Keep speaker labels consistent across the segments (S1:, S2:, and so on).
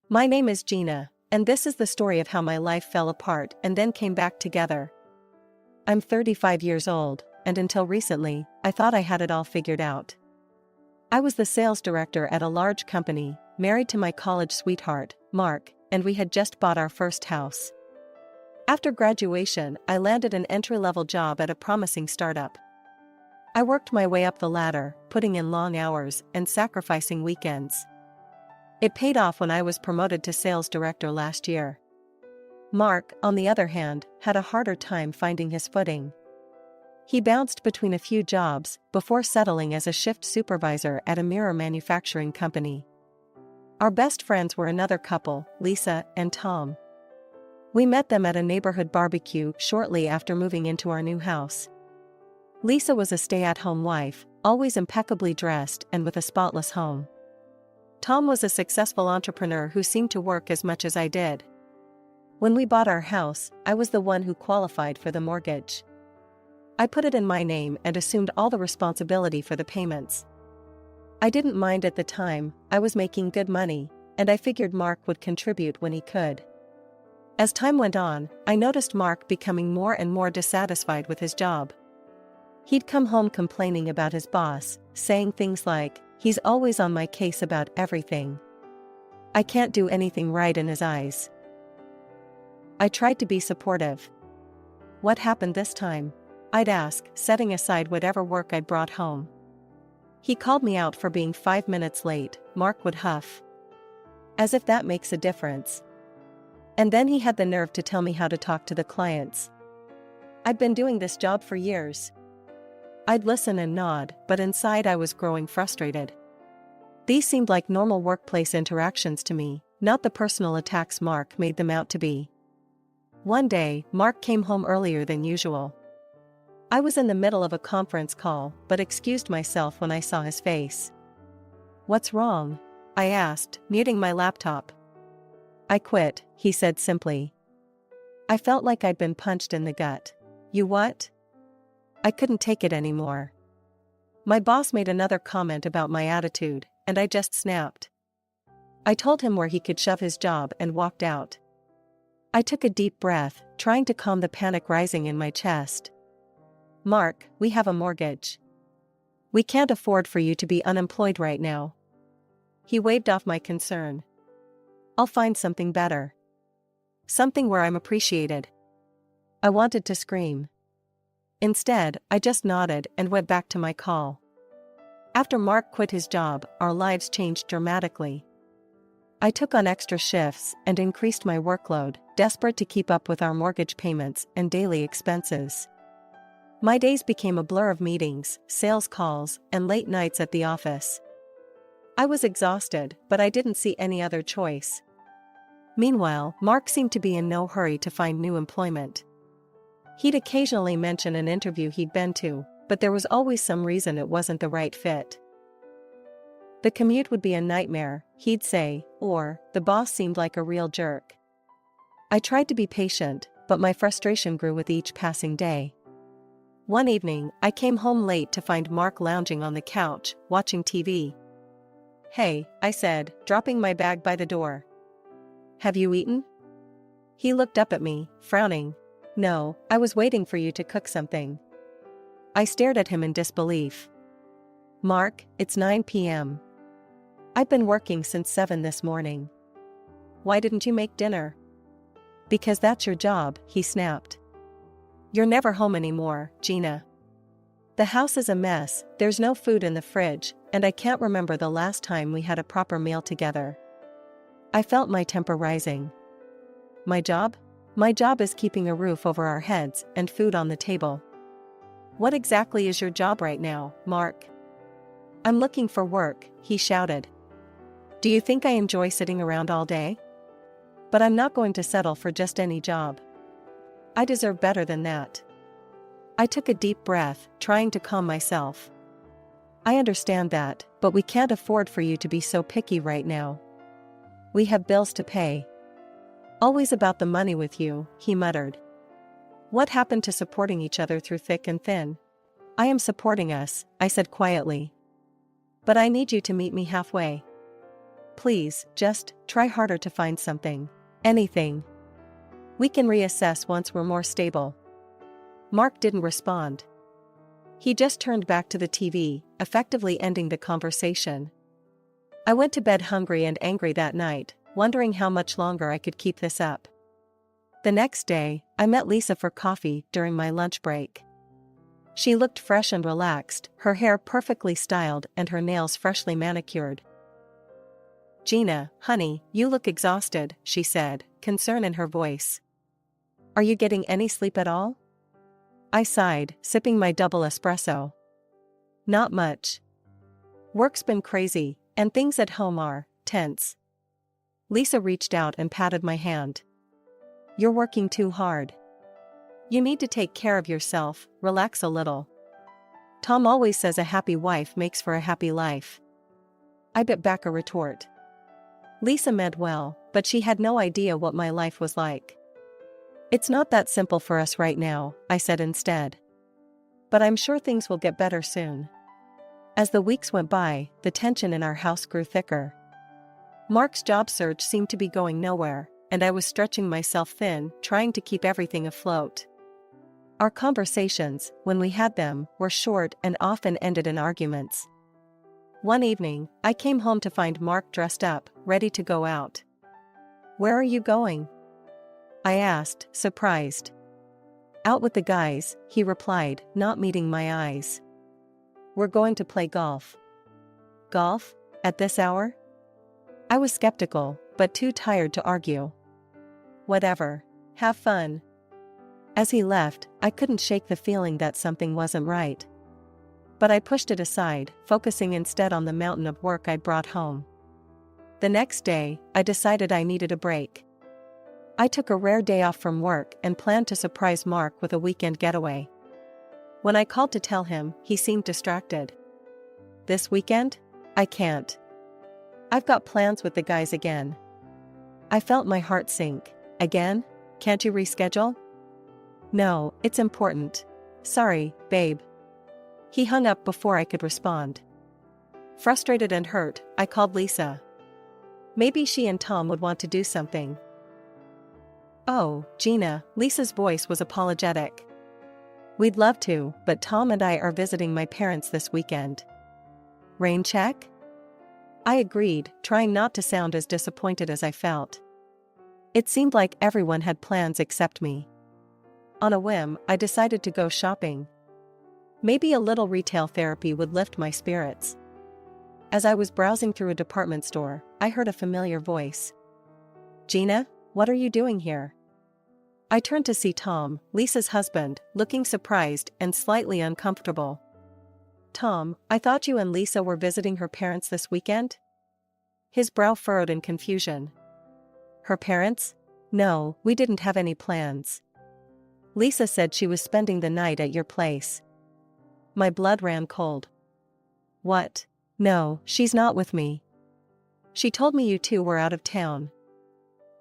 S1: My name is Gina, and this is the story of how my life fell apart and then came back together. I'm 35 years old, and until recently, I thought I had it all figured out. I was the sales director at a large company, married to my college sweetheart, Mark, and we had just bought our first house. After graduation, I landed an entry-level job at a promising startup. I worked my way up the ladder, putting in long hours and sacrificing weekends. It paid off when I was promoted to sales director last year. Mark, on the other hand, had a harder time finding his footing. He bounced between a few jobs before settling as a shift supervisor at a mirror manufacturing company. Our best friends were another couple, Lisa and Tom. We met them at a neighborhood barbecue shortly after moving into our new house. Lisa was a stay-at-home wife, always impeccably dressed and with a spotless home. Tom was a successful entrepreneur who seemed to work as much as I did. When we bought our house, I was the one who qualified for the mortgage. I put it in my name and assumed all the responsibility for the payments. I didn't mind at the time, I was making good money, and I figured Mark would contribute when he could. As time went on, I noticed Mark becoming more and more dissatisfied with his job. He'd come home complaining about his boss, saying things like, "He's always on my case about everything. I can't do anything right," in his eyes. I tried to be supportive. "What happened this time?" I'd ask, setting aside whatever work I'd brought home. "He called me out for being 5 minutes late," Mark would huff. "As if that makes a difference. And then he had the nerve to tell me how to talk to the clients. I'd been doing this job for years." I'd listen and nod, but inside I was growing frustrated. These seemed like normal workplace interactions to me, not the personal attacks Mark made them out to be. One day, Mark came home earlier than usual. I was in the middle of a conference call, but excused myself when I saw his face. "What's wrong?" I asked, muting my laptop. "I quit," he said simply. I felt like I'd been punched in the gut. "You what?" I couldn't take it anymore. My boss made another comment about my attitude, and I just snapped. I told him where he could shove his job and walked out. I took a deep breath, trying to calm the panic rising in my chest. "Mark, we have a mortgage. We can't afford for you to be unemployed right now." He waved off my concern. "I'll find something better. Something where I'm appreciated." I wanted to scream. Instead, I just nodded and went back to my call. After Mark quit his job, our lives changed dramatically. I took on extra shifts and increased my workload, desperate to keep up with our mortgage payments and daily expenses. My days became a blur of meetings, sales calls, and late nights at the office. I was exhausted, but I didn't see any other choice. Meanwhile, Mark seemed to be in no hurry to find new employment. He'd occasionally mention an interview he'd been to, but there was always some reason it wasn't the right fit. The commute would be a nightmare, he'd say, or, the boss seemed like a real jerk. I tried to be patient, but my frustration grew with each passing day. One evening, I came home late to find Mark lounging on the couch, watching TV. "Hey," I said, dropping my bag by the door. "Have you eaten?" He looked up at me, frowning. "No, I was waiting for you to cook something." I stared at him in disbelief. "Mark, it's 9 p.m. I've been working since 7 this morning. Why didn't you make dinner?" "Because that's your job," he snapped. "You're never home anymore, Gina. The house is a mess, there's no food in the fridge, and I can't remember the last time we had a proper meal together." I felt my temper rising. "My job? My job is keeping a roof over our heads and food on the table." "What exactly is your job right now, Mark?" "I'm looking for work," he shouted. "Do you think I enjoy sitting around all day? But I'm not going to settle for just any job. I deserve better than that." I took a deep breath, trying to calm myself. "I understand that, but we can't afford for you to be so picky right now. We have bills to pay." "Always about the money with you," he muttered. "What happened to supporting each other through thick and thin?" "I am supporting us," I said quietly. "But I need you to meet me halfway." Please, just try harder to find something. Anything. We can reassess once we're more stable. Mark didn't respond. He just turned back to the TV, effectively ending the conversation. I went to bed hungry and angry that night, wondering how much longer I could keep this up. The next day, I met Lisa for coffee during my lunch break. She looked fresh and relaxed, her hair perfectly styled and her nails freshly manicured. "Gina, honey, you look exhausted," she said, concern in her voice. "Are you getting any sleep at all?" I sighed, sipping my double espresso. "Not much. Work's been crazy, and things at home are tense." Lisa reached out and patted my hand. "You're working too hard. You need to take care of yourself, relax a little. Tom always says a happy wife makes for a happy life." I bit back a retort. Lisa meant well, but she had no idea what my life was like. "It's not that simple for us right now," I said instead. "But I'm sure things will get better soon." As the weeks went by, the tension in our house grew thicker. Mark's job search seemed to be going nowhere, and I was stretching myself thin, trying to keep everything afloat. Our conversations, when we had them, were short and often ended in arguments. One evening, I came home to find Mark dressed up, ready to go out. "Where are you going?" I asked, surprised. "Out with the guys," he replied, not meeting my eyes. "We're going to play golf." "Golf? At this hour?" I was skeptical, but too tired to argue. "Whatever. Have fun." As he left, I couldn't shake the feeling that something wasn't right. But I pushed it aside, focusing instead on the mountain of work I'd brought home. The next day, I decided I needed a break. I took a rare day off from work and planned to surprise Mark with a weekend getaway. When I called to tell him, he seemed distracted. "This weekend? I can't. I've got plans with the guys again." I felt my heart sink. "Again? Can't you reschedule?" "No, it's important. Sorry, babe." He hung up before I could respond. Frustrated and hurt, I called Lisa. Maybe she and Tom would want to do something. "Oh, Gina," Lisa's voice was apologetic. "We'd love to, but Tom and I are visiting my parents this weekend." "Rain check?" I agreed, trying not to sound as disappointed as I felt. It seemed like everyone had plans except me. On a whim, I decided to go shopping. Maybe a little retail therapy would lift my spirits. As I was browsing through a department store, I heard a familiar voice. "Gina, what are you doing here?" I turned to see Tom, Lisa's husband, looking surprised and slightly uncomfortable. "Tom, I thought you and Lisa were visiting her parents this weekend?" His brow furrowed in confusion. "Her parents? No, we didn't have any plans. Lisa said she was spending the night at your place." My blood ran cold. "What? No, she's not with me. She told me you two were out of town."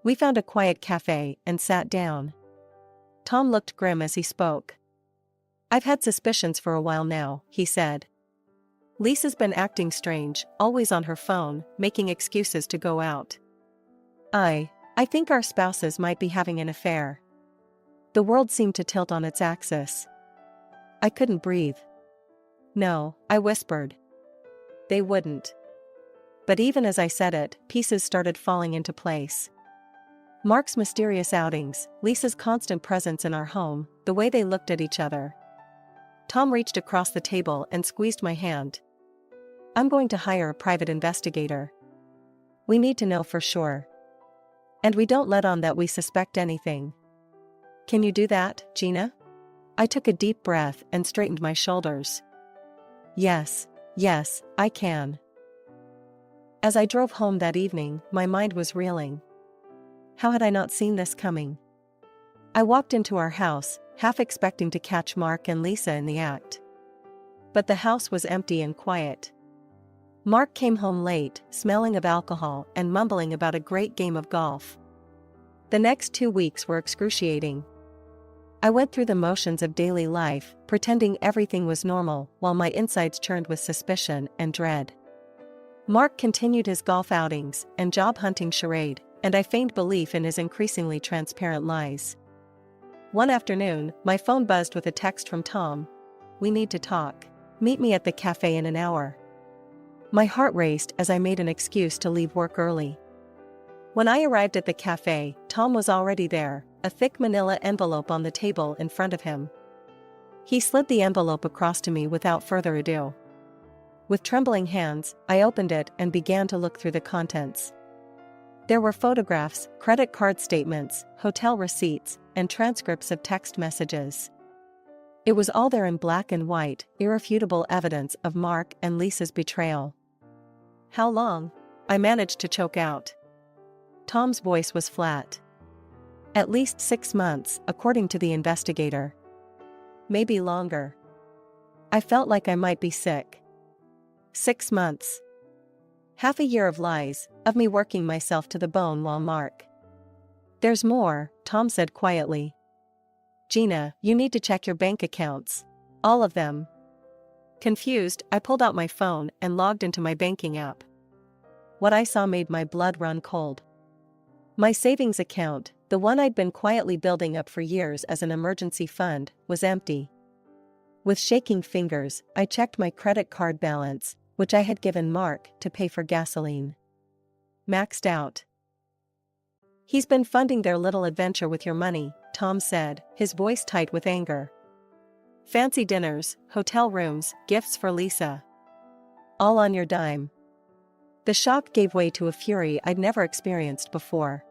S1: We found a quiet cafe and sat down. Tom looked grim as he spoke. "I've had suspicions for a while now," he said. "Lisa's been acting strange, always on her phone, making excuses to go out. I think our spouses might be having an affair." The world seemed to tilt on its axis. I couldn't breathe. "No," I whispered. "They wouldn't." But even as I said it, pieces started falling into place. Mark's mysterious outings, Lisa's constant presence in our home, the way they looked at each other. Tom reached across the table and squeezed my hand. "I'm going to hire a private investigator. We need to know for sure. And we don't let on that we suspect anything. Can you do that, Gina?" I took a deep breath and straightened my shoulders. Yes, I can." As I drove home that evening, my mind was reeling. How had I not seen this coming? I walked into our house, half expecting to catch Mark and Lisa in the act. But the house was empty and quiet. Mark came home late, smelling of alcohol and mumbling about a great game of golf. The next 2 weeks were excruciating. I went through the motions of daily life, pretending everything was normal, while my insides churned with suspicion and dread. Mark continued his golf outings and job hunting charade, and I feigned belief in his increasingly transparent lies. One afternoon, my phone buzzed with a text from Tom. "We need to talk. Meet me at the cafe in an hour." My heart raced as I made an excuse to leave work early. When I arrived at the cafe, Tom was already there, a thick manila envelope on the table in front of him. He slid the envelope across to me without further ado. With trembling hands, I opened it and began to look through the contents. There were photographs, credit card statements, hotel receipts, and transcripts of text messages. It was all there in black and white, irrefutable evidence of Mark and Lisa's betrayal. "How long?" I managed to choke out. Tom's voice was flat. "At least 6 months, according to the investigator. Maybe longer." I felt like I might be sick. 6 months. Half a year of lies, of me working myself to the bone while Mark. "There's more," Tom said quietly. "Gina, you need to check your bank accounts. All of them." Confused, I pulled out my phone and logged into my banking app. What I saw made my blood run cold. My savings account, the one I'd been quietly building up for years as an emergency fund, was empty. With shaking fingers, I checked my credit card balance, which I had given Mark to pay for gasoline. Maxed out. "He's been funding their little adventure with your money," Tom said, his voice tight with anger. "Fancy dinners, hotel rooms, gifts for Lisa. All on your dime." The shock gave way to a fury I'd never experienced before.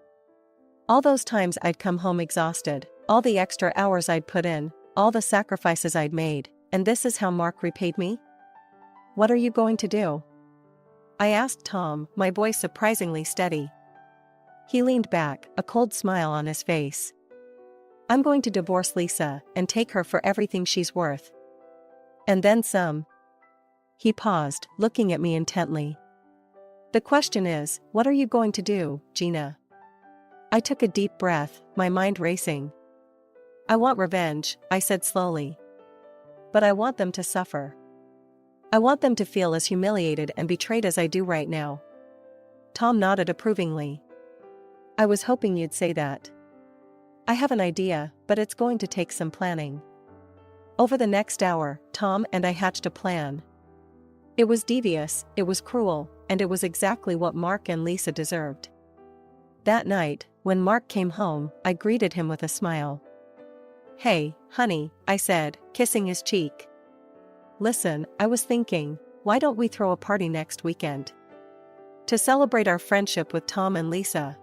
S1: All those times I'd come home exhausted, all the extra hours I'd put in, all the sacrifices I'd made, and this is how Mark repaid me? "What are you going to do?" I asked Tom, my voice surprisingly steady. He leaned back, a cold smile on his face. "I'm going to divorce Lisa and take her for everything she's worth. And then some." He paused, looking at me intently. "The question is, what are you going to do, Gina?" I took a deep breath, my mind racing. "I want revenge," I said slowly. "But I want them to suffer. I want them to feel as humiliated and betrayed as I do right now." Tom nodded approvingly. "I was hoping you'd say that. I have an idea, but it's going to take some planning." Over the next hour, Tom and I hatched a plan. It was devious, it was cruel, and it was exactly what Mark and Lisa deserved. That night, when Mark came home, I greeted him with a smile. "Hey, honey," I said, kissing his cheek. "Listen, I was thinking, why don't we throw a party next weekend? To celebrate our friendship with Tom and Lisa.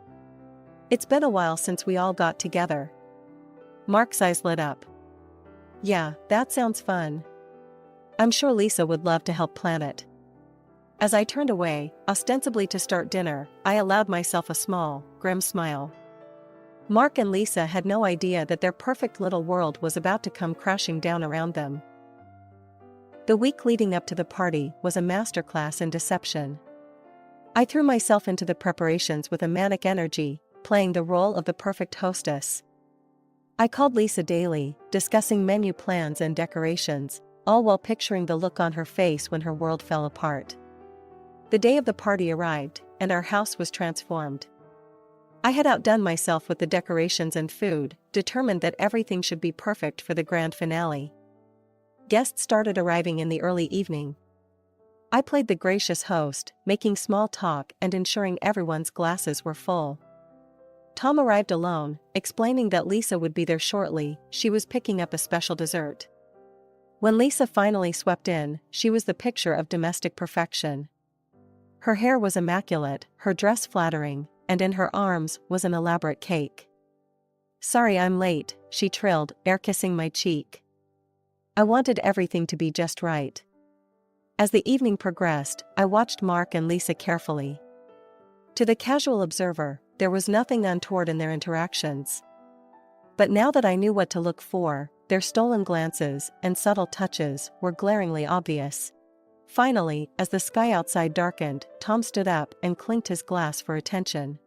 S1: It's been a while since we all got together." Mark's eyes lit up. "Yeah, that sounds fun. I'm sure Lisa would love to help plan it." As I turned away, ostensibly to start dinner, I allowed myself a small, grim smile. Mark and Lisa had no idea that their perfect little world was about to come crashing down around them. The week leading up to the party was a masterclass in deception. I threw myself into the preparations with a manic energy, playing the role of the perfect hostess. I called Lisa daily, discussing menu plans and decorations, all while picturing the look on her face when her world fell apart. The day of the party arrived, and our house was transformed. I had outdone myself with the decorations and food, determined that everything should be perfect for the grand finale. Guests started arriving in the early evening. I played the gracious host, making small talk and ensuring everyone's glasses were full. Tom arrived alone, explaining that Lisa would be there shortly. She was picking up a special dessert. When Lisa finally swept in, she was the picture of domestic perfection. Her hair was immaculate, her dress flattering, and in her arms was an elaborate cake. "Sorry I'm late," she trilled, air-kissing my cheek. I wanted everything to be just right. As the evening progressed, I watched Mark and Lisa carefully. To the casual observer, there was nothing untoward in their interactions. But now that I knew what to look for, their stolen glances and subtle touches were glaringly obvious. Finally, as the sky outside darkened, Tom stood up and clinked his glass for attention.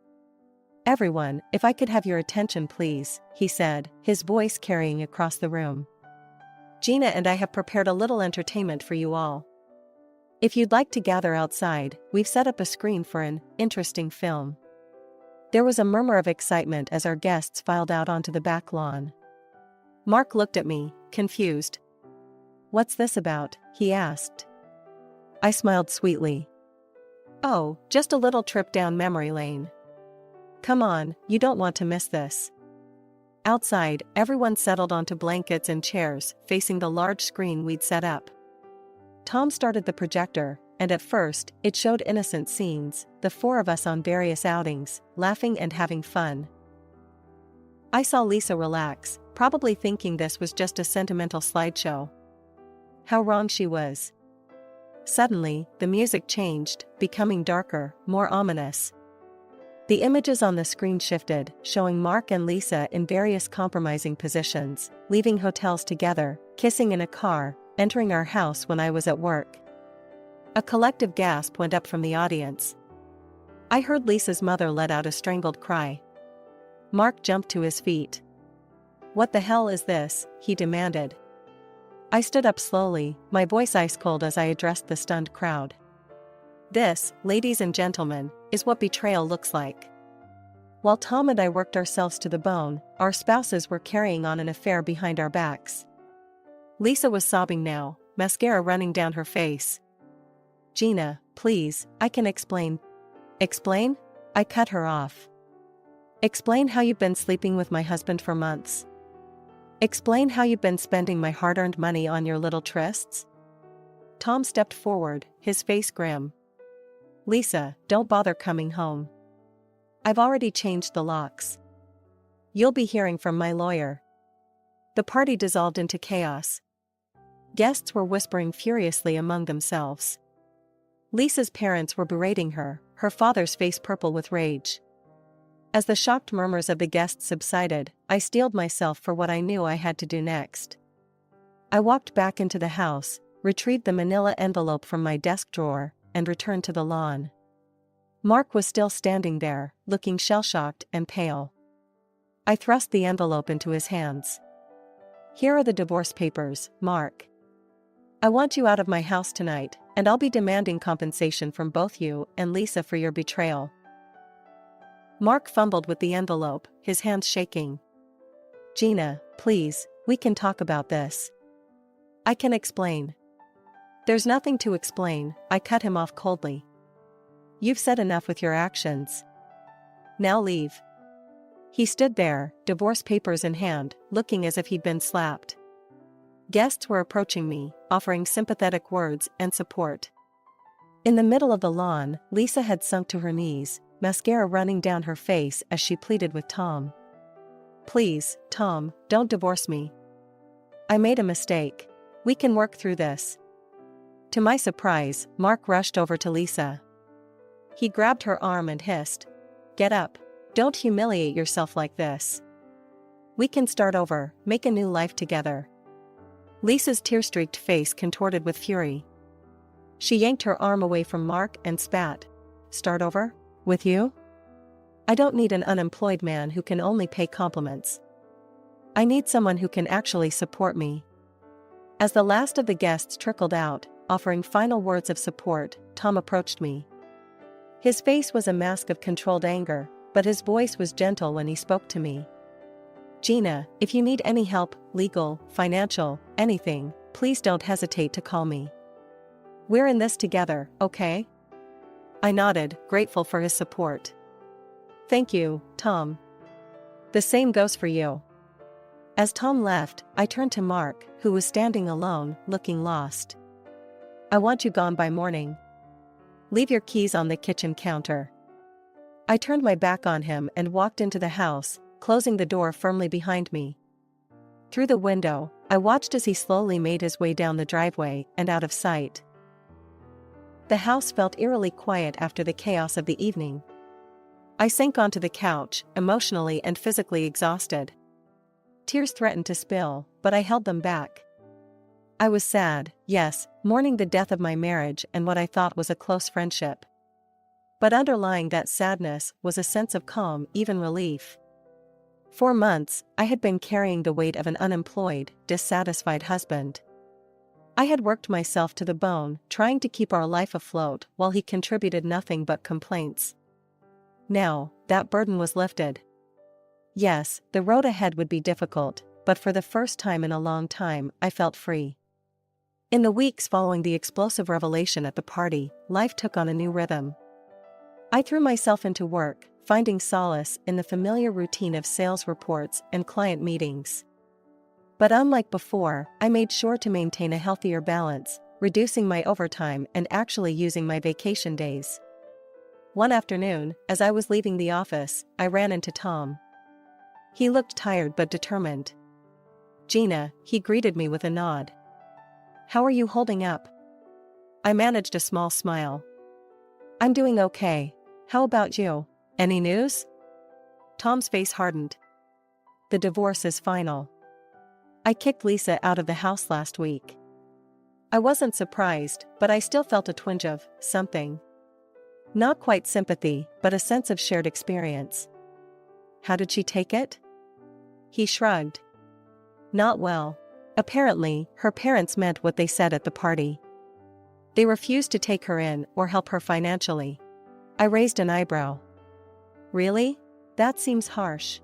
S1: "Everyone, if I could have your attention please," he said, his voice carrying across the room. "Gina and I have prepared a little entertainment for you all." If you'd like to gather outside, we've set up a screen for an interesting film. There was a murmur of excitement as our guests filed out onto the back lawn. Mark looked at me, confused. "What's this about?" he asked. I smiled sweetly. "Oh, just a little trip down memory lane. Come on, you don't want to miss this." Outside, everyone settled onto blankets and chairs, facing the large screen we'd set up. Tom started the projector, and at first, it showed innocent scenes, the four of us on various outings, laughing and having fun. I saw Lisa relax, probably thinking this was just a sentimental slideshow. How wrong she was. Suddenly, the music changed, becoming darker, more ominous. The images on the screen shifted, showing Mark and Lisa in various compromising positions, leaving hotels together, kissing in a car, entering our house when I was at work. A collective gasp went up from the audience. I heard Lisa's mother let out a strangled cry. Mark jumped to his feet. "What the hell is this?" he demanded. I stood up slowly, my voice ice cold as I addressed the stunned crowd. "This, ladies and gentlemen, is what betrayal looks like." While Tom and I worked ourselves to the bone, our spouses were carrying on an affair behind our backs. Lisa was sobbing now, mascara running down her face. "Gina, please, I can explain." "Explain?" I cut her off. "Explain how you've been sleeping with my husband for months. Explain how you've been spending my hard-earned money on your little trysts." Tom stepped forward, his face grim. "Lisa, don't bother coming home. I've already changed the locks. You'll be hearing from my lawyer." The party dissolved into chaos. Guests were whispering furiously among themselves. Lisa's parents were berating her, her father's face purple with rage. As the shocked murmurs of the guests subsided, I steeled myself for what I knew I had to do next. I walked back into the house, retrieved the manila envelope from my desk drawer, and returned to the lawn. Mark was still standing there, looking shell-shocked and pale. I thrust the envelope into his hands. "Here are the divorce papers, Mark. I want you out of my house tonight, and I'll be demanding compensation from both you and Lisa for your betrayal." Mark fumbled with the envelope, his hands shaking. "Gina, please, we can talk about this. I can explain." "There's nothing to explain," I cut him off coldly. "You've said enough with your actions. Now leave." He stood there, divorce papers in hand, looking as if he'd been slapped. Guests were approaching me, offering sympathetic words and support. In the middle of the lawn, Lisa had sunk to her knees, mascara running down her face as she pleaded with Tom. "Please, Tom, don't divorce me. I made a mistake. We can work through this." To my surprise, Mark rushed over to Lisa. He grabbed her arm and hissed, "Get up. Don't humiliate yourself like this. We can start over, make a new life together." Lisa's tear-streaked face contorted with fury. She yanked her arm away from Mark and spat. "Start over? With you? I don't need an unemployed man who can only pay compliments. I need someone who can actually support me." As the last of the guests trickled out, offering final words of support, Tom approached me. His face was a mask of controlled anger, but his voice was gentle when he spoke to me. "Gina, if you need any help, legal, financial, anything, please don't hesitate to call me. We're in this together, okay?" I nodded, grateful for his support. "Thank you, Tom. The same goes for you." As Tom left, I turned to Mark, who was standing alone, looking lost. "I want you gone by morning. Leave your keys on the kitchen counter." I turned my back on him and walked into the house, closing the door firmly behind me. Through the window, I watched as he slowly made his way down the driveway and out of sight. The house felt eerily quiet after the chaos of the evening. I sank onto the couch, emotionally and physically exhausted. Tears threatened to spill, but I held them back. I was sad, yes, mourning the death of my marriage and what I thought was a close friendship. But underlying that sadness was a sense of calm, even relief. For months, I had been carrying the weight of an unemployed, dissatisfied husband. I had worked myself to the bone, trying to keep our life afloat while he contributed nothing but complaints. Now, that burden was lifted. Yes, the road ahead would be difficult, but for the first time in a long time, I felt free. In the weeks following the explosive revelation at the party, life took on a new rhythm. I threw myself into work, finding solace in the familiar routine of sales reports and client meetings. But unlike before, I made sure to maintain a healthier balance, reducing my overtime and actually using my vacation days. One afternoon, as I was leaving the office, I ran into Tom. He looked tired but determined. "Gina," he greeted me with a nod. "How are you holding up?" I managed a small smile. "I'm doing okay. How about you? Any news?" Tom's face hardened. "The divorce is final. I kicked Lisa out of the house last week." I wasn't surprised, but I still felt a twinge of something. Not quite sympathy, but a sense of shared experience. "How did she take it?" He shrugged. "Not well. Apparently, her parents meant what they said at the party. They refused to take her in or help her financially." I raised an eyebrow. "Really? That seems harsh."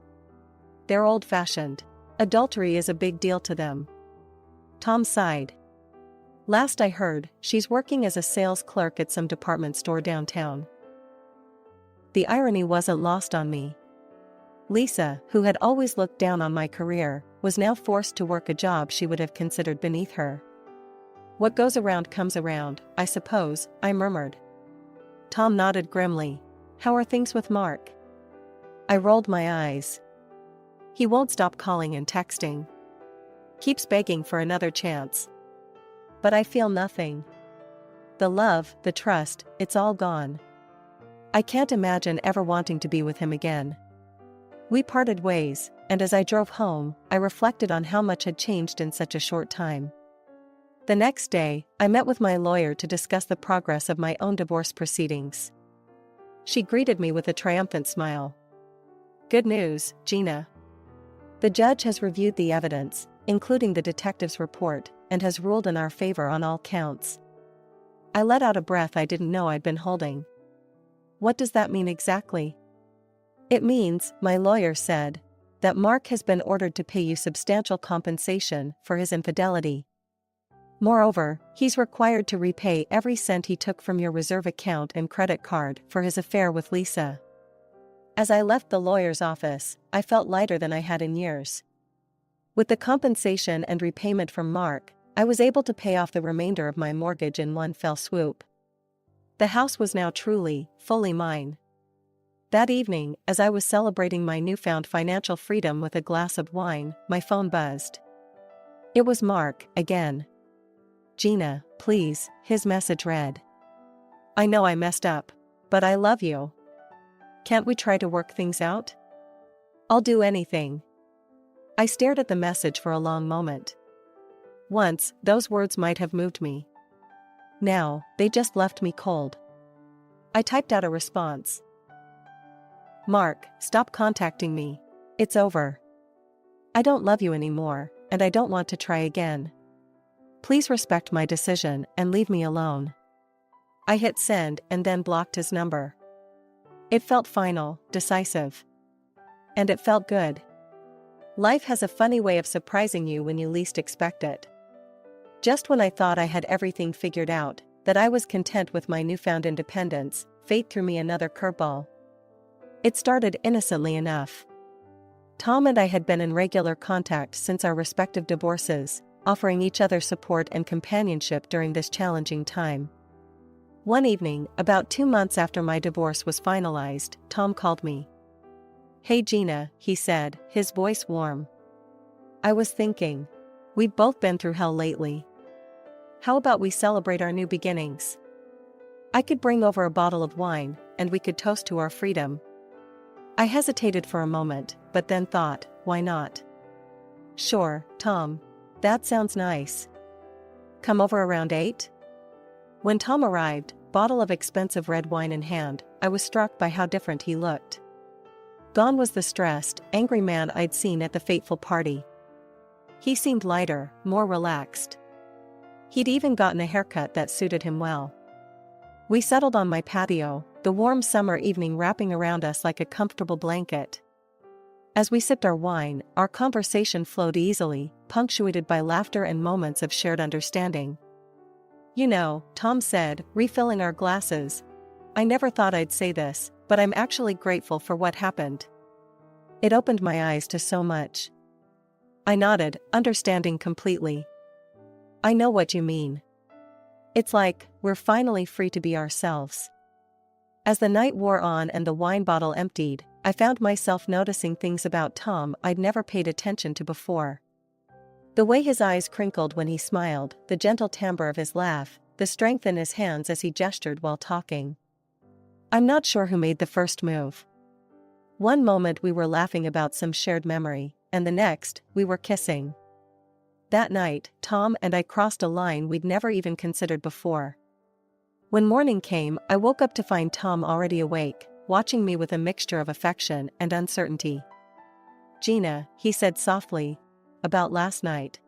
S1: "They're old-fashioned. Adultery is a big deal to them." Tom sighed. "Last I heard, she's working as a sales clerk at some department store downtown." The irony wasn't lost on me. Lisa, who had always looked down on my career, was now forced to work a job she would have considered beneath her. "What goes around comes around, I suppose," I murmured. Tom nodded grimly. "How are things with Mark?" I rolled my eyes. "He won't stop calling and texting. Keeps begging for another chance. But I feel nothing. The love, the trust, it's all gone. I can't imagine ever wanting to be with him again." We parted ways, and as I drove home, I reflected on how much had changed in such a short time. The next day, I met with my lawyer to discuss the progress of my own divorce proceedings. She greeted me with a triumphant smile. "Good news, Gina. The judge has reviewed the evidence, including the detective's report, and has ruled in our favor on all counts." I let out a breath I didn't know I'd been holding. "What does that mean exactly?" "It means," my lawyer said, "that Mark has been ordered to pay you substantial compensation for his infidelity. Moreover, he's required to repay every cent he took from your reserve account and credit card for his affair with Lisa." As I left the lawyer's office, I felt lighter than I had in years. With the compensation and repayment from Mark, I was able to pay off the remainder of my mortgage in one fell swoop. The house was now truly, fully mine. That evening, as I was celebrating my newfound financial freedom with a glass of wine, my phone buzzed. It was Mark, again. "Gina, please," his message read. "I know I messed up. But I love you. Can't we try to work things out? I'll do anything." I stared at the message for a long moment. Once, those words might have moved me. Now, they just left me cold. I typed out a response. "Mark, stop contacting me. It's over. I don't love you anymore, and I don't want to try again. Please respect my decision and leave me alone." I hit send and then blocked his number. It felt final, decisive. And it felt good. Life has a funny way of surprising you when you least expect it. Just when I thought I had everything figured out, that I was content with my newfound independence, fate threw me another curveball. It started innocently enough. Tom and I had been in regular contact since our respective divorces, offering each other support and companionship during this challenging time. One evening, about 2 months after my divorce was finalized, Tom called me. "Hey Gina," he said, his voice warm. "I was thinking. We've both been through hell lately. How about we celebrate our new beginnings? I could bring over a bottle of wine, and we could toast to our freedom." I hesitated for a moment, but then thought, why not? "Sure, Tom. That sounds nice. Come over around 8? When Tom arrived, bottle of expensive red wine in hand, I was struck by how different he looked. Gone was the stressed, angry man I'd seen at the fateful party. He seemed lighter, more relaxed. He'd even gotten a haircut that suited him well. We settled on my patio, the warm summer evening wrapping around us like a comfortable blanket. As we sipped our wine, our conversation flowed easily, punctuated by laughter and moments of shared understanding. "You know," Tom said, refilling our glasses, "I never thought I'd say this, but I'm actually grateful for what happened. It opened my eyes to so much." I nodded, understanding completely. "I know what you mean. It's like, we're finally free to be ourselves." As the night wore on and the wine bottle emptied, I found myself noticing things about Tom I'd never paid attention to before. The way his eyes crinkled when he smiled, the gentle timbre of his laugh, the strength in his hands as he gestured while talking. I'm not sure who made the first move. One moment we were laughing about some shared memory, and the next, we were kissing. That night, Tom and I crossed a line we'd never even considered before. When morning came, I woke up to find Tom already awake, watching me with a mixture of affection and uncertainty. "Gina," he said softly, "about last night."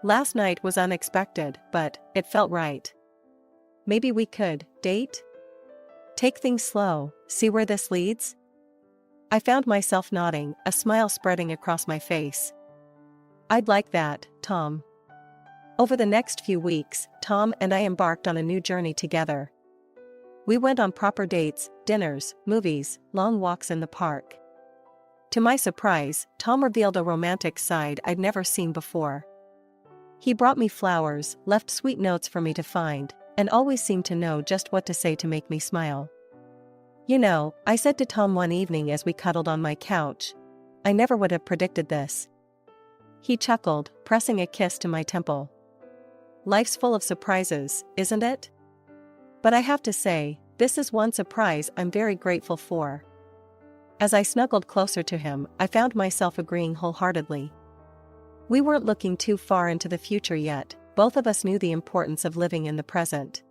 S1: Last night was unexpected, but it felt right. "Maybe we could date? Take things slow, see where this leads?" I found myself nodding, a smile spreading across my face. "I'd like that, Tom." Over the next few weeks, Tom and I embarked on a new journey together. We went on proper dates, dinners, movies, long walks in the park. To my surprise, Tom revealed a romantic side I'd never seen before. He brought me flowers, left sweet notes for me to find, and always seemed to know just what to say to make me smile. "You know," I said to Tom one evening as we cuddled on my couch, "I never would have predicted this." He chuckled, pressing a kiss to my temple. "Life's full of surprises, isn't it? But I have to say, this is one surprise I'm very grateful for." As I snuggled closer to him, I found myself agreeing wholeheartedly. We weren't looking too far into the future yet, both of us knew the importance of living in the present.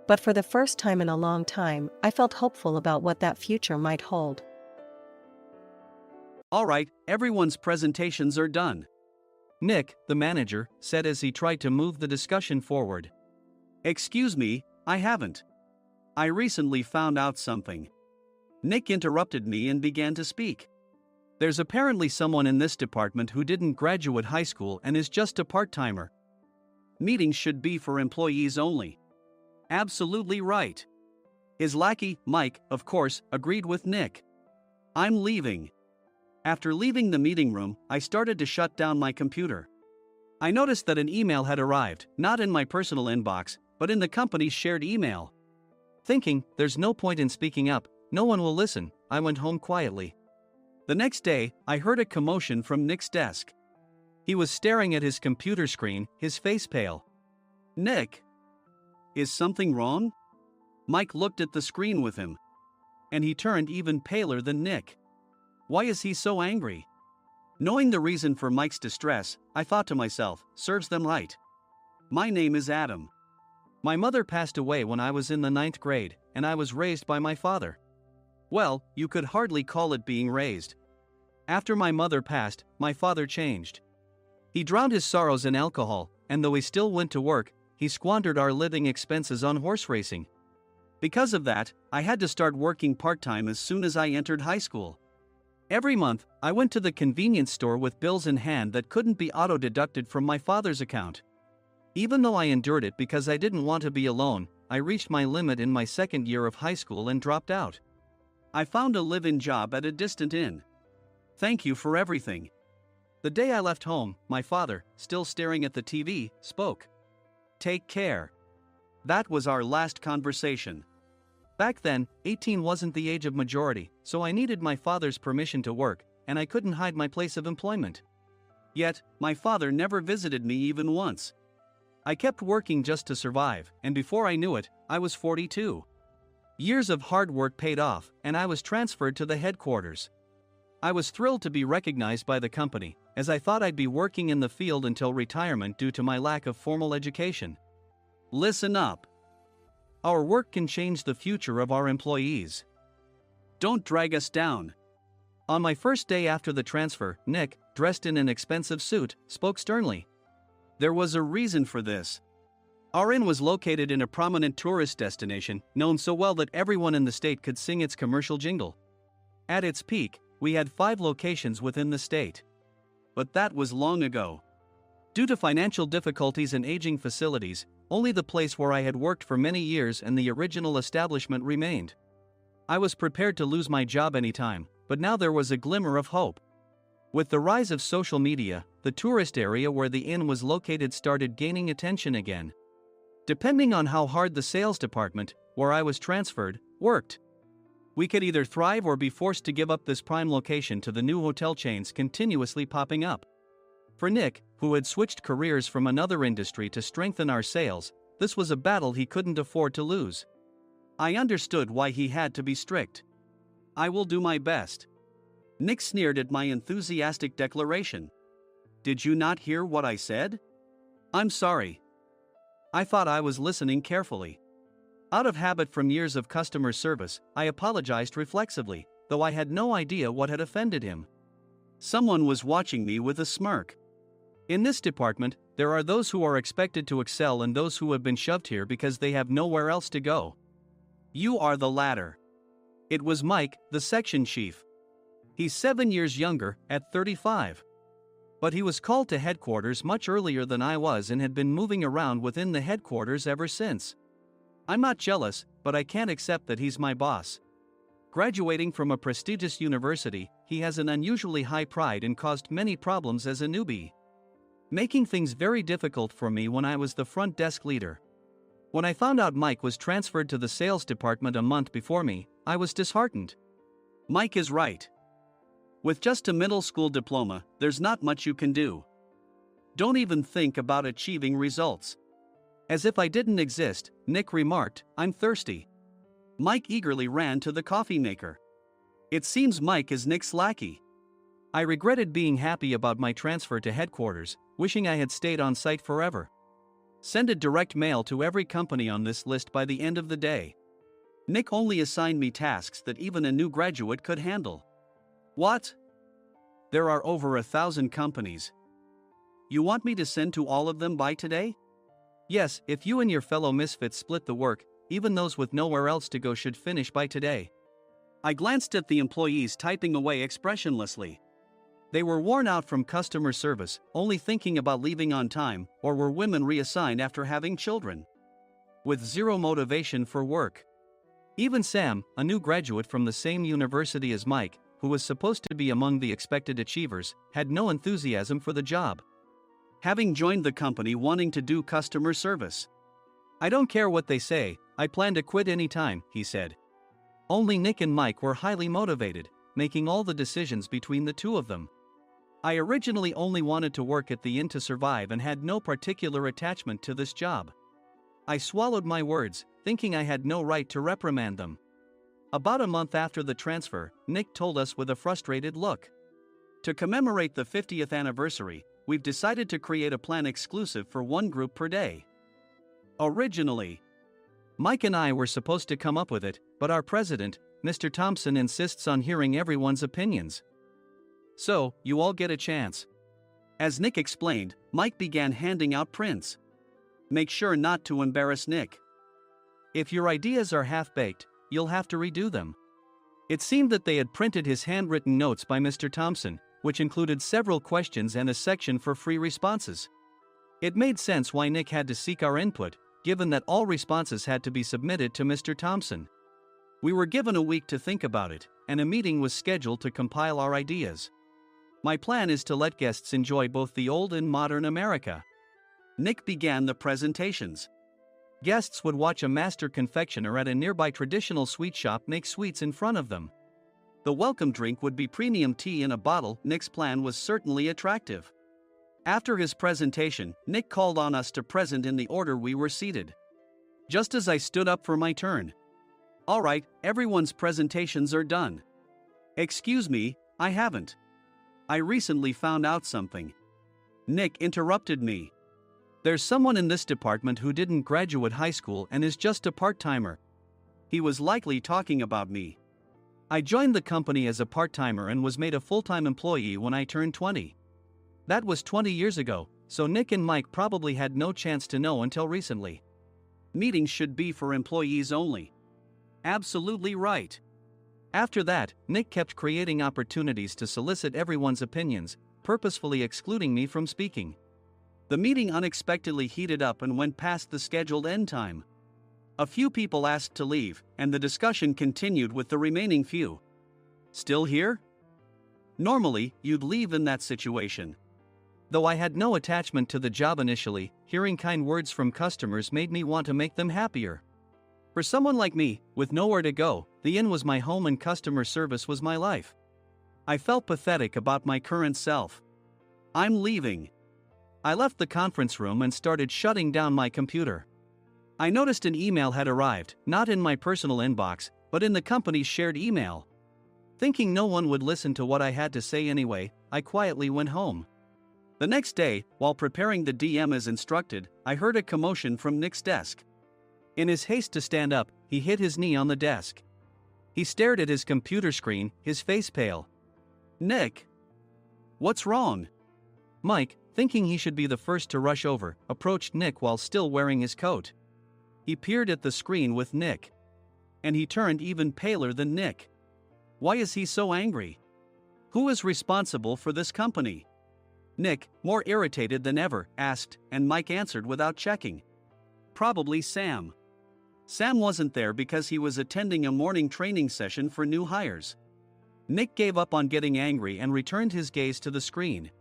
S1: But for the first time in a long time, I felt hopeful about what that future might hold.
S2: All right, everyone's presentations are done. Nick, the manager, said as he tried to move the discussion forward. Excuse me, I haven't. I recently found out something. Nick interrupted me and began to speak. There's apparently someone in this department who didn't graduate high school and is just a part-timer. Meetings should be for employees only. Absolutely right. His lackey, Mike, of course, agreed with Nick. I'm leaving. After leaving the meeting room, I started to shut down my computer. I noticed that an email had arrived, not in my personal inbox, but in the company's shared email. Thinking, there's no point in speaking up, no one will listen, I went home quietly. The next day, I heard a commotion from Nick's desk. He was staring at his computer screen, his face pale. Nick? Is something wrong? Mike looked at the screen with him. And he turned even paler than Nick. Why is he so angry? Knowing the reason for Mike's distress, I thought to myself, serves them right. My name is Adam. My mother passed away when I was in the 9th grade, and I was raised by my father. Well, you could hardly call it being raised. After my mother passed, my father changed. He drowned his sorrows in alcohol, and though he still went to work, he squandered our living expenses on horse racing. Because of that, I had to start working part-time as soon as I entered high school. Every month, I went to the convenience store with bills in hand that couldn't be auto-deducted from my father's account. Even though I endured it because I didn't want to be alone, I reached my limit in my second year of high school and dropped out. I found a live-in job at a distant inn. Thank you for everything. The day I left home, my father, still staring at the TV, spoke. Take care. That was our last conversation. Back then, 18 wasn't the age of majority, so I needed my father's permission to work, and I couldn't hide my place of employment. Yet, my father never visited me even once. I kept working just to survive, and before I knew it, I was 42. Years of hard work paid off, and I was transferred to the headquarters. I was thrilled to be recognized by the company, as I thought I'd be working in the field until retirement due to my lack of formal education. Listen up. Our work can change the future of our employees. Don't drag us down. On my first day after the transfer, Nick, dressed in an expensive suit, spoke sternly. There was a reason for this. Our inn was located in a prominent tourist destination, known so well that everyone in the state could sing its commercial jingle. At its peak, we had 5 locations within the state. But that was long ago. Due to financial difficulties and aging facilities, only the place where I had worked for many years and the original establishment remained. I was prepared to lose my job anytime, but now there was a glimmer of hope. With the rise of social media, the tourist area where the inn was located started gaining attention again. Depending on how hard the sales department, where I was transferred, worked, we could either thrive or be forced to give up this prime location to the new hotel chains continuously popping up. For Nick, who had switched careers from another industry to strengthen our sales, this was a battle he couldn't afford to lose. I understood why he had to be strict. I will do my best. Nick sneered at my enthusiastic declaration. Did you not hear what I said? I'm sorry. I thought I was listening carefully. Out of habit from years of customer service, I apologized reflexively, though I had no idea what had offended him. Someone was watching me with a smirk. In this department, there are those who are expected to excel and those who have been shoved here because they have nowhere else to go. You are the latter. It was Mike, the section chief. He's 7 years younger, at 35. But he was called to headquarters much earlier than I was and had been moving around within the headquarters ever since. I'm not jealous, but I can't accept that he's my boss. Graduating from a prestigious university, he has an unusually high pride and caused many problems as a newbie, making things very difficult for me when I was the front desk leader. When I found out Mike was transferred to the sales department a month before me, I was disheartened. Mike is right. With just a middle school diploma, there's not much you can do. Don't even think about achieving results. As if I didn't exist, Nick remarked, I'm thirsty. Mike eagerly ran to the coffee maker. It seems Mike is Nick's lackey. I regretted being happy about my transfer to headquarters, wishing I had stayed on site forever. Send a direct mail to every company on this list by the end of the day. Nick only assigned me tasks that even a new graduate could handle. What? There are over 1,000 companies. You want me to send to all of them by today? Yes, if you and your fellow misfits split the work, even those with nowhere else to go should finish by today. I glanced at the employees typing away expressionlessly. They were worn out from customer service, only thinking about leaving on time, or were women reassigned after having children, with zero motivation for work. Even Sam, a new graduate from the same university as Mike, who was supposed to be among the expected achievers, had no enthusiasm for the job, having joined the company wanting to do customer service. I don't care what they say, I plan to quit anytime, he said. Only Nick and Mike were highly motivated, making all the decisions between the two of them. I originally only wanted to work at the inn to survive and had no particular attachment to this job. I swallowed my words, thinking I had no right to reprimand them. About a month after the transfer, Nick told us with a frustrated look. To commemorate the 50th anniversary, we've decided to create a plan exclusive for one group per day. Originally, Mike and I were supposed to come up with it, but our president, Mr. Thompson, insists on hearing everyone's opinions. So, you all get a chance. As Nick explained, Mike began handing out prints. Make sure not to embarrass Nick. If your ideas are half-baked, you'll have to redo them. It seemed that they had printed his handwritten notes by Mr. Thompson, which included several questions and a section for free responses. It made sense why Nick had to seek our input, given that all responses had to be submitted to Mr. Thompson. We were given a week to think about it, and a meeting was scheduled to compile our ideas. My plan is to let guests enjoy both the old and modern America. Nick began the presentations. Guests would watch a master confectioner at a nearby traditional sweet shop make sweets in front of them. The welcome drink would be premium tea in a bottle. Nick's plan was certainly attractive. After his presentation, Nick called on us to present in the order we were seated. Just as I stood up for my turn. All right, everyone's presentations are done. Excuse me, I haven't. I recently found out something. Nick interrupted me. There's someone in this department who didn't graduate high school and is just a part-timer. He was likely talking about me. I joined the company as a part-timer and was made a full-time employee when I turned 20. That was 20 years ago, so Nick and Mike probably had no chance to know until recently. Meetings should be for employees only. Absolutely right. After that, Nick kept creating opportunities to solicit everyone's opinions, purposefully excluding me from speaking. The meeting unexpectedly heated up and went past the scheduled end time. A few people asked to leave, and the discussion continued with the remaining few. Still here? Normally, you'd leave in that situation. Though I had no attachment to the job initially, hearing kind words from customers made me want to make them happier. For someone like me, with nowhere to go, the inn was my home and customer service was my life. I felt pathetic about my current self. I'm leaving. I left the conference room and started shutting down my computer. I noticed an email had arrived, not in my personal inbox, but in the company's shared email. Thinking no one would listen to what I had to say anyway, I quietly went home. The next day, while preparing the DM as instructed, I heard a commotion from Nick's desk. In his haste to stand up, he hit his knee on the desk. He stared at his computer screen, his face pale. Nick! What's wrong? Mike, thinking he should be the first to rush over, approached Nick while still wearing his coat. He peered at the screen with Nick. And he turned even paler than Nick. Why is he so angry? Who is responsible for this company? Nick, more irritated than ever, asked, and Mike answered without checking. Probably Sam. Sam wasn't there because he was attending a morning training session for new hires. Nick gave up on getting angry and returned his gaze to the screen.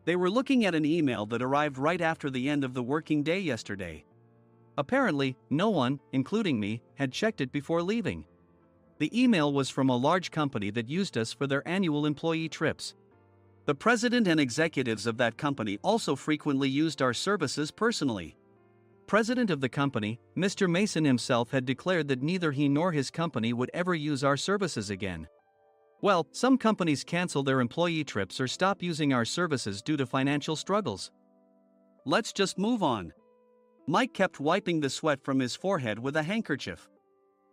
S2: They were looking at an email that arrived right after the end of the working day yesterday. Apparently, no one, including me, had checked it before leaving. The email was from a large company that used us for their annual employee trips. The president and executives of that company also frequently used our services personally. President of the company, Mr. Mason himself had declared that neither he nor his company would ever use our services again. Well, some companies cancel their employee trips or stop using our services due to financial struggles. Let's just move on. Mike kept wiping the sweat from his forehead with a handkerchief.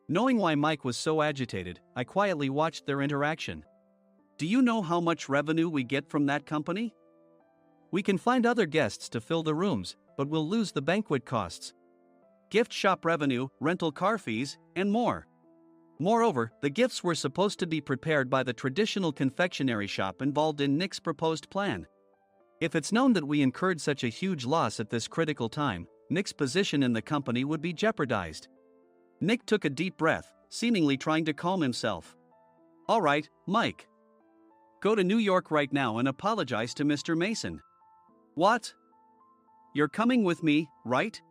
S2: Knowing why Mike was so agitated, I quietly watched their interaction. Do you know how much revenue we get from that company? We can find other guests to fill the rooms, but we'll lose the banquet costs, gift shop revenue, rental car fees, and more. Moreover, the gifts were supposed to be prepared by the traditional confectionery shop involved in Nick's proposed plan. If it's known that we incurred such a huge loss at this critical time, Nick's position in the company would be jeopardized. Nick took a deep breath, seemingly trying to calm himself. All right, Mike. Go to New York right now and apologize to Mr. Mason. What? You're coming with me, right?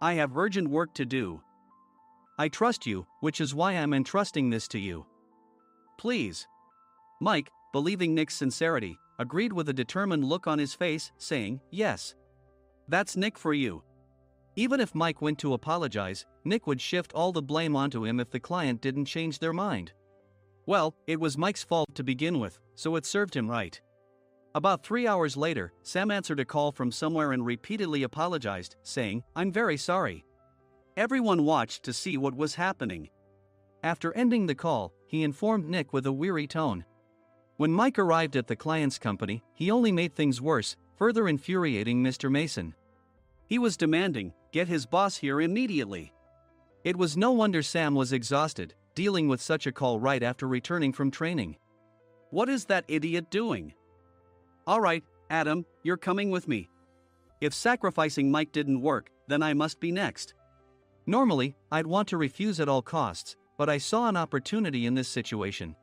S2: I have urgent work to do. I trust you, which is why I'm entrusting this to you. Please. Mike, believing Nick's sincerity, agreed with a determined look on his face, saying, yes. That's Nick for you. Even if Mike went to apologize, Nick would shift all the blame onto him if the client didn't change their mind. Well, it was Mike's fault to begin with, so it served him right. About 3 hours later, Sam answered a call from somewhere and repeatedly apologized, saying, I'm very sorry. Everyone watched to see what was happening. After ending the call, he informed Nick with a weary tone. When Mike arrived at the client's company, he only made things worse, further infuriating Mr. Mason. He was demanding, get his boss here immediately. It was no wonder Sam was exhausted, dealing with such a call right after returning from training. What is that idiot doing? All right, Adam, you're coming with me. If sacrificing Mike didn't work, then I must be next. Normally, I'd want to refuse at all costs, but I saw an opportunity in this situation.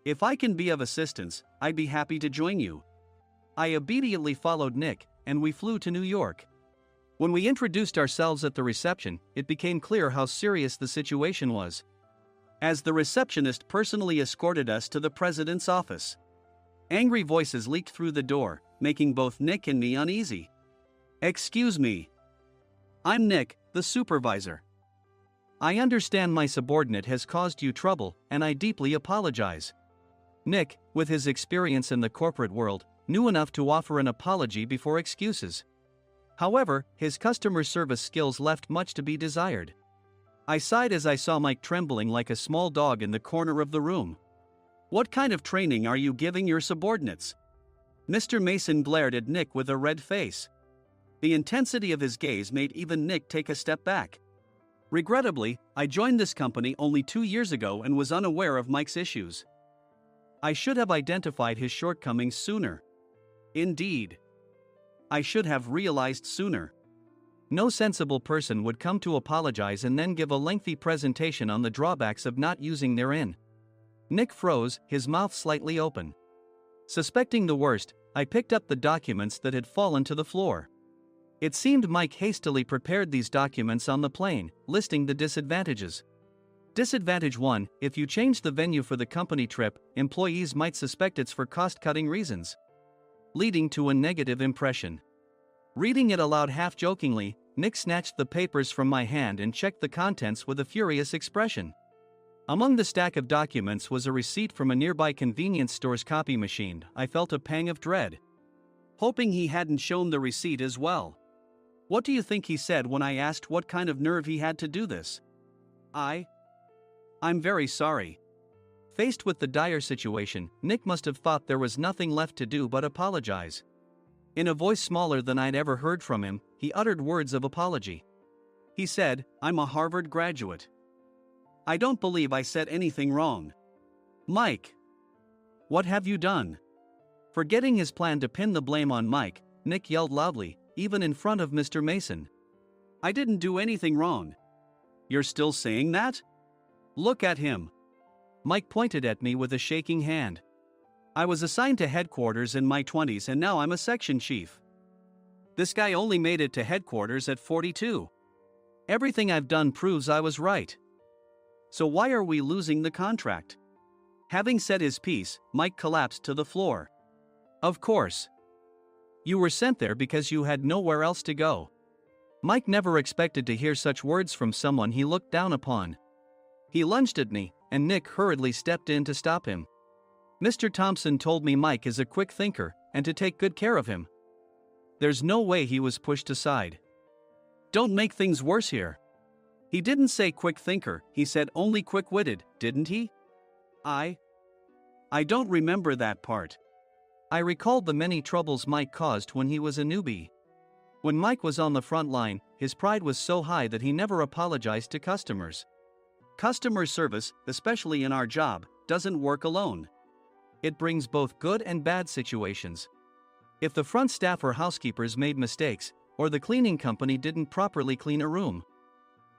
S2: If I can be of assistance, I'd be happy to join you. I immediately followed Nick, and we flew to New York. When we introduced ourselves at the reception, it became clear how serious the situation was. As the receptionist personally escorted us to the president's office. Angry voices leaked through the door, making both Nick and me uneasy. Excuse me. I'm Nick, the supervisor. I understand my subordinate has caused you trouble, and I deeply apologize. Nick, with his experience in the corporate world, knew enough to offer an apology before excuses. However, his customer service skills left much to be desired. I sighed as I saw Mike trembling like a small dog in the corner of the room. What kind of training are you giving your subordinates? Mr. Mason glared at Nick with a red face. The intensity of his gaze made even Nick take a step back. Regrettably, I joined this company only 2 years ago and was unaware of Mike's issues. I should have identified his shortcomings sooner. Indeed. I should have realized sooner. No sensible person would come to apologize and then give a lengthy presentation on the drawbacks of not using their in. Nick froze, his mouth slightly open. Suspecting the worst, I picked up the documents that had fallen to the floor. It seemed Mike hastily prepared these documents on the plane, listing the disadvantages. Disadvantage 1: if you change the venue for the company trip, employees might suspect it's for cost-cutting reasons, leading to a negative impression. Reading it aloud half-jokingly, Nick snatched the papers from my hand and checked the contents with a furious expression. Among the stack of documents was a receipt from a nearby convenience store's copy machine. I felt a pang of dread, hoping he hadn't shown the receipt as well. What do you think he said when I asked what kind of nerve he had to do this? I'm very sorry. Faced with the dire situation, Nick must have thought there was nothing left to do but apologize. In a voice smaller than I'd ever heard from him, he uttered words of apology. He said, "I'm a Harvard graduate. I don't believe I said anything wrong." Mike! What have you done? Forgetting his plan to pin the blame on Mike, Nick yelled loudly, even in front of Mr. Mason. "I didn't do anything wrong." "You're still saying that? Look at him." Mike pointed at me with a shaking hand. "I was assigned to headquarters in my 20s and now I'm a section chief. This guy only made it to headquarters at 42. Everything I've done proves I was right. So why are we losing the contract?" Having said his piece, Mike collapsed to the floor. "Of course. You were sent there because you had nowhere else to go." Mike never expected to hear such words from someone he looked down upon. He lunged at me, and Nick hurriedly stepped in to stop him. "Mr. Thompson told me Mike is a quick thinker, and to take good care of him." There's no way he was pushed aside. "Don't make things worse here. He didn't say quick thinker, he said only quick-witted, didn't he?" I don't remember that part." I recalled the many troubles Mike caused when he was a newbie. When Mike was on the front line, his pride was so high that he never apologized to customers. Customer service, especially in our job, doesn't work alone. It brings both good and bad situations. If the front staff or housekeepers made mistakes, or the cleaning company didn't properly clean a room,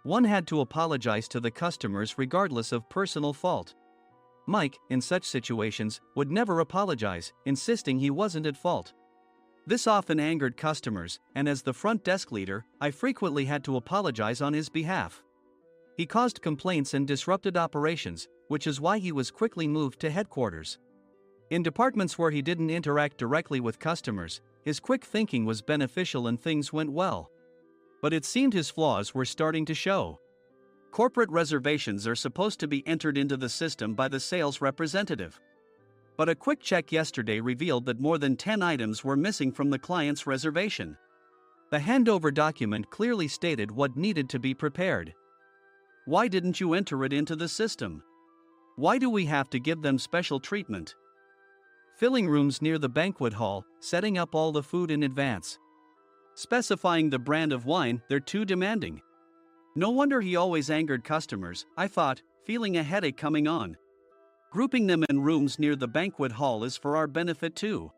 S2: one had to apologize to the customers regardless of personal fault. Mike, in such situations, would never apologize, insisting he wasn't at fault. This often angered customers, and as the front desk leader, I frequently had to apologize on his behalf. He caused complaints and disrupted operations, which is why he was quickly moved to headquarters. In departments where he didn't interact directly with customers, his quick thinking was beneficial and things went well. But it seemed his flaws were starting to show. Corporate reservations are supposed to be entered into the system by the sales representative. But a quick check yesterday revealed that more than 10 items were missing from the client's reservation. The handover document clearly stated what needed to be prepared. Why didn't you enter it into the system? Why do we have to give them special treatment? Filling rooms near the banquet hall, setting up all the food in advance. Specifying the brand of wine, they're too demanding. No wonder he always angered customers, I thought, feeling a headache coming on. Grouping them in rooms near the banquet hall is for our benefit too.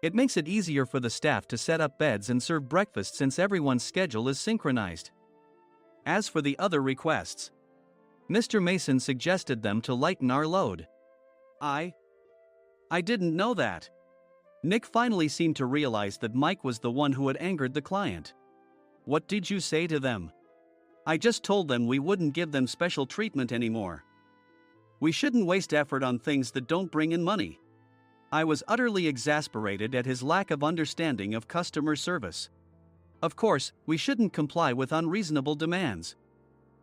S2: It makes it easier for the staff to set up beds and serve breakfast since everyone's schedule is synchronized. As for the other requests, Mr. Mason suggested them to lighten our load. I didn't know that. Nick finally seemed to realize that Mike was the one who had angered the client. What did you say to them? I just told them we wouldn't give them special treatment anymore. We shouldn't waste effort on things that don't bring in money. I was utterly exasperated at his lack of understanding of customer service. Of course, we shouldn't comply with unreasonable demands.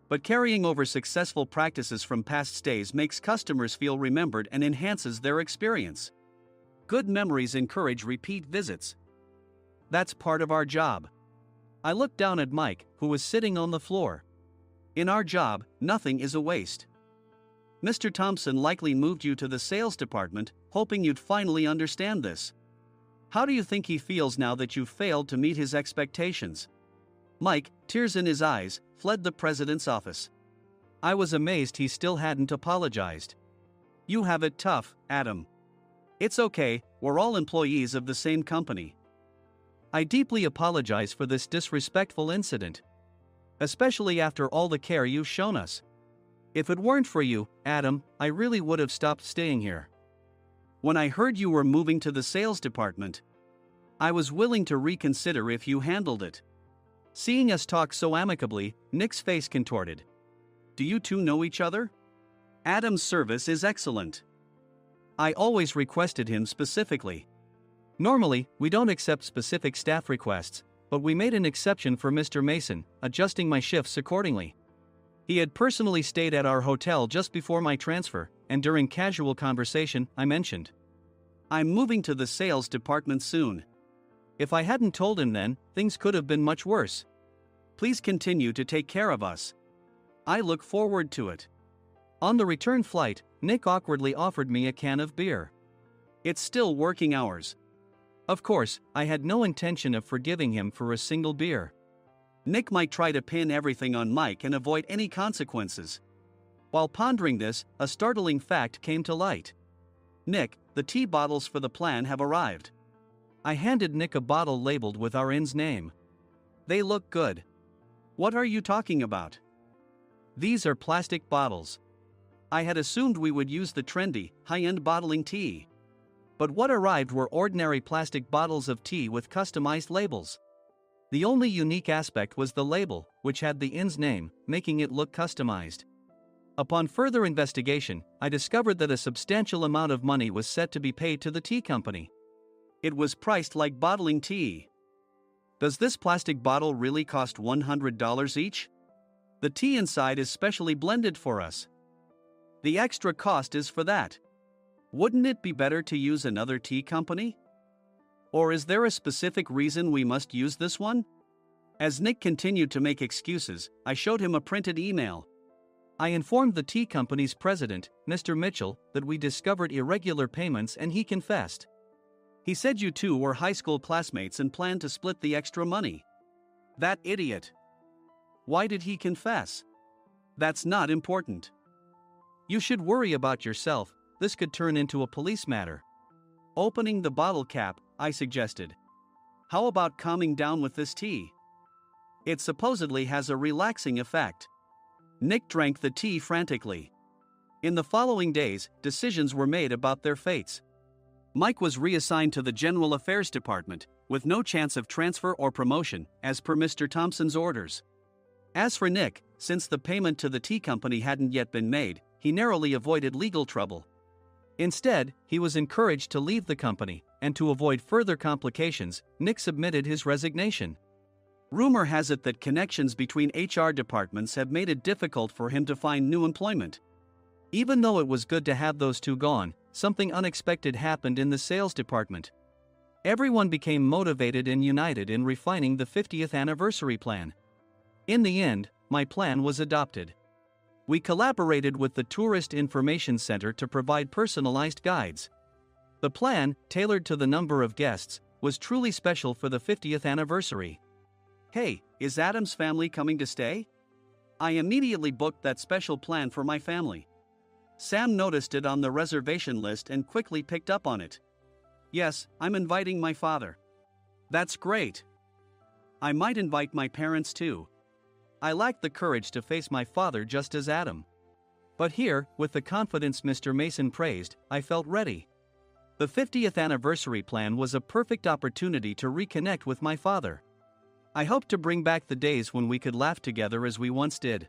S2: But carrying over successful practices from past stays makes customers feel remembered and enhances their experience. Good memories encourage repeat visits. That's part of our job. I looked down at Mike, who was sitting on the floor. In our job, nothing is a waste. Mr. Thompson likely moved you to the sales department, hoping you'd finally understand this. How do you think he feels now that you failed to meet his expectations? Mike, tears in his eyes, fled the president's office. I was amazed he still hadn't apologized. You have it tough, Adam. It's okay, we're all employees of the same company. I deeply apologize for this disrespectful incident. Especially after all the care you've shown us. If it weren't for you, Adam, I really would have stopped staying here. When I heard you were moving to the sales department, I was willing to reconsider if you handled it. Seeing us talk so amicably, Nick's face contorted. Do you two know each other? Adam's service is excellent. I always requested him specifically. Normally, we don't accept specific staff requests, but we made an exception for Mr. Mason, adjusting my shifts accordingly. He had personally stayed at our hotel just before my transfer, and during casual conversation, I mentioned, I'm moving to the sales department soon. If I hadn't told him then, things could have been much worse. Please continue to take care of us. I look forward to it. On the return flight, Nick awkwardly offered me a can of beer. It's still working hours. Of course, I had no intention of forgiving him for a single beer. Nick might try to pin everything on Mike and avoid any consequences. While pondering this, a startling fact came to light. Nick, the tea bottles for the plan have arrived. I handed Nick a bottle labeled with our inn's name. They look good. What are you talking about? These are plastic bottles. I had assumed we would use the trendy, high-end bottling tea. But what arrived were ordinary plastic bottles of tea with customized labels. The only unique aspect was the label, which had the inn's name, making it look customized. Upon further investigation, I discovered that a substantial amount of money was set to be paid to the tea company. It was priced like bottling tea. Does this plastic bottle really cost $100 each? The tea inside is specially blended for us. The extra cost is for that. Wouldn't it be better to use another tea company? Or is there a specific reason we must use this one? As Nick continued to make excuses, I showed him a printed email. I informed the tea company's president, Mr. Mitchell, that we discovered irregular payments and he confessed. He said you two were high school classmates and planned to split the extra money. That idiot. Why did he confess? That's not important. You should worry about yourself, this could turn into a police matter. Opening the bottle cap, I suggested. How about calming down with this tea? It supposedly has a relaxing effect. Nick drank the tea frantically. In the following days, decisions were made about their fates. Mike was reassigned to the General Affairs Department, with no chance of transfer or promotion, as per Mr. Thompson's orders. As for Nick, since the payment to the tea company hadn't yet been made, he narrowly avoided legal trouble. Instead, he was encouraged to leave the company, and to avoid further complications, Nick submitted his resignation. Rumor has it that connections between HR departments have made it difficult for him to find new employment. Even though it was good to have those two gone, something unexpected happened in the sales department. Everyone became motivated and united in refining the 50th anniversary plan. In the end, my plan was adopted. We collaborated with the Tourist Information Center to provide personalized guides. The plan, tailored to the number of guests, was truly special for the 50th anniversary. Hey, is Adam's family coming to stay? I immediately booked that special plan for my family. Sam noticed it on the reservation list and quickly picked up on it. Yes, I'm inviting my father. That's great. I might invite my parents too. I lacked the courage to face my father just as Adam. But here, with the confidence Mr. Mason praised, I felt ready. The 50th anniversary plan was a perfect opportunity to reconnect with my father. I hoped to bring back the days when we could laugh together as we once did.